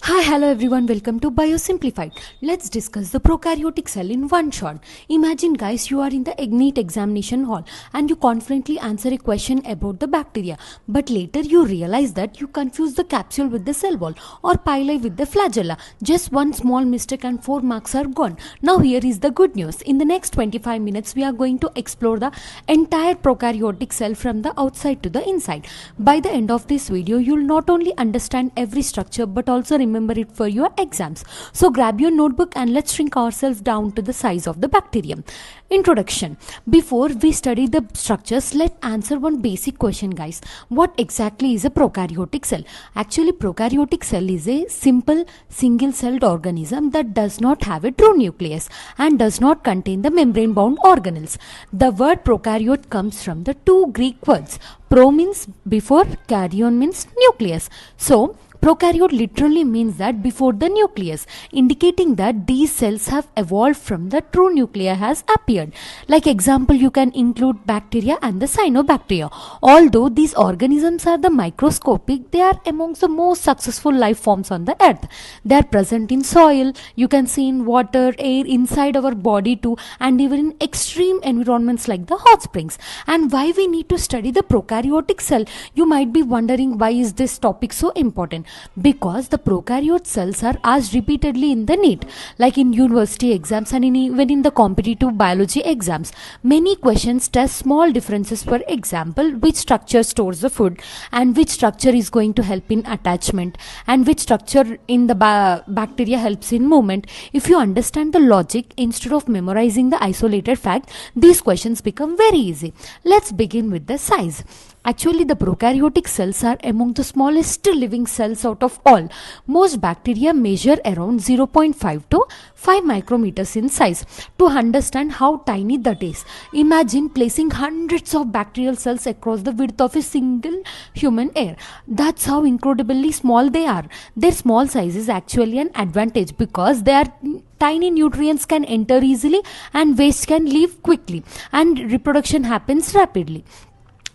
Hi, hello everyone, welcome to Biosimplified. Let's discuss the prokaryotic cell in one shot. Imagine guys, you are in the NEET examination hall and you confidently answer a question about the bacteria, but later you realize that you confuse the capsule with the cell wall or pili with the flagella. Just one small mistake and 4 marks are gone. Now here is the good news. In the next 25 minutes, we are going to explore the entire prokaryotic cell from the outside to the inside. By the end of this video, you will not only understand every structure but also remember it for your exams. So grab your notebook and let's shrink ourselves down to the size of the bacterium. Introduction. Before we study the structures, let's answer one basic question guys. What exactly is a prokaryotic cell? Actually, prokaryotic cell is a simple single-celled organism that does not have a true nucleus and does not contain the membrane-bound organelles. The word prokaryote comes from the two Greek words. Pro means before, karyon means nucleus. So, prokaryote literally means that before the nucleus, indicating that these cells have evolved from the true nuclei has appeared. Like example, you can include bacteria and the cyanobacteria. Although these organisms are the microscopic, they are amongst the most successful life forms on the earth. They are present in soil, you can see in water, air, inside our body too, and even in extreme environments like the hot springs. And why we need to study the prokaryotic cell? You might be wondering, why is this topic so important? Because the prokaryote cells are asked repeatedly in the NEET, like in university exams and even in the competitive biology exams. Many questions test small differences. For example, which structure stores the food and which structure is going to help in attachment and which structure in the bacteria helps in movement. If you understand the logic instead of memorizing the isolated fact, these questions become very easy. Let's begin with the size. Actually, the prokaryotic cells are among the smallest living cells out of all. Most bacteria measure around 0.5 to 5 micrometers in size. To understand how tiny that is, imagine placing hundreds of bacterial cells across the width of a single human hair. That's how incredibly small they are. Their small size is actually an advantage because they are tiny nutrients can enter easily and waste can leave quickly and reproduction happens rapidly.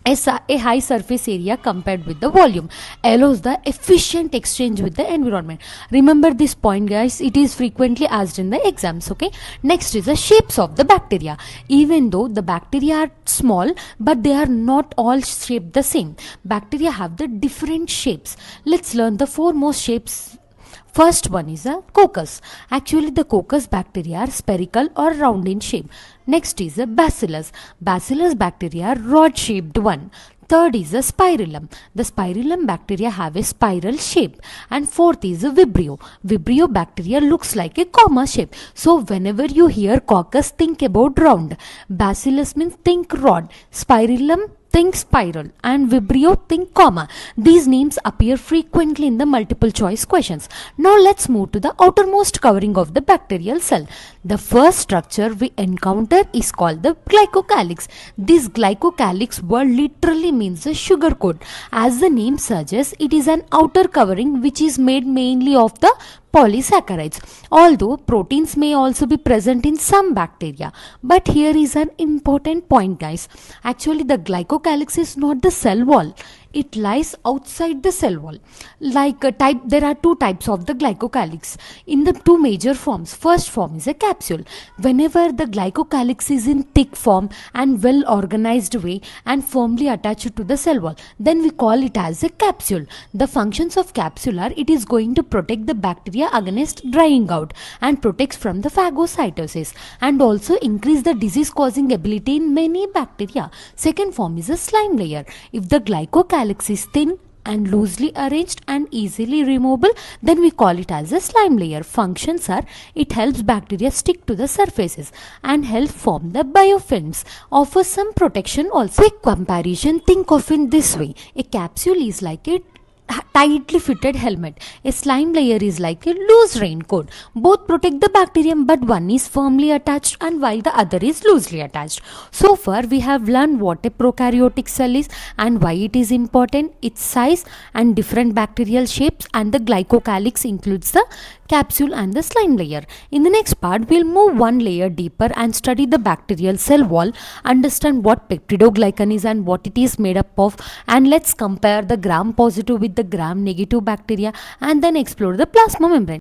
A high surface area compared with the volume allows the efficient exchange with the environment. Remember this point guys, it is frequently asked in the exams. Okay, next is the shapes of the bacteria. Even though the bacteria are small, but they are not all shaped the same. Bacteria have the different shapes. Let's learn the four most shapes. First one is a coccus. Actually, the coccus bacteria are spherical or round in shape. Next is a bacillus. Bacillus bacteria are rod-shaped one. Third is a spirillum. The spirillum bacteria have a spiral shape. And fourth is a vibrio. Vibrio bacteria looks like a comma shape. So whenever you hear coccus, think about round. Bacillus means think rod. Spirillum, think spiral, and vibrio, think comma. These names appear frequently in the multiple choice questions. Now let's move to the outermost covering of the bacterial cell. The first structure we encounter is called the glycocalyx. This glycocalyx word literally means the sugar coat. As the name suggests, it is an outer covering which is made mainly of the polysaccharides, although proteins may also be present in some bacteria. But here is an important point guys. Actually, the glycocalyx is not the cell wall. It lies outside the cell wall. There are two types of the glycocalyx in the two major forms. First form is a capsule. Whenever the glycocalyx is in thick form and well organized way and firmly attached to the cell wall, then we call it as a capsule. The functions of capsule are, it is going to protect the bacteria against drying out and protects from the phagocytosis and also increase the disease causing ability in many bacteria. Second form is a slime layer. If the glycocalyx is thin and loosely arranged and easily removable, then we call it as a slime layer. Functions are, it helps bacteria stick to the surfaces and help form the biofilms, offers some protection also. Quick comparison, think of it this way. A capsule is like a tightly fitted helmet. A slime layer is like a loose raincoat. Both protect the bacterium, but one is firmly attached and while the other is loosely attached. So far we have learned what a prokaryotic cell is and why it is important, its size and different bacterial shapes, and the glycocalyx includes the capsule and the slime layer. In the next part, we'll move one layer deeper and study the bacterial cell wall, understand what peptidoglycan is and what it is made up of, and let's compare the gram positive with the gram negative bacteria and then explore the plasma membrane.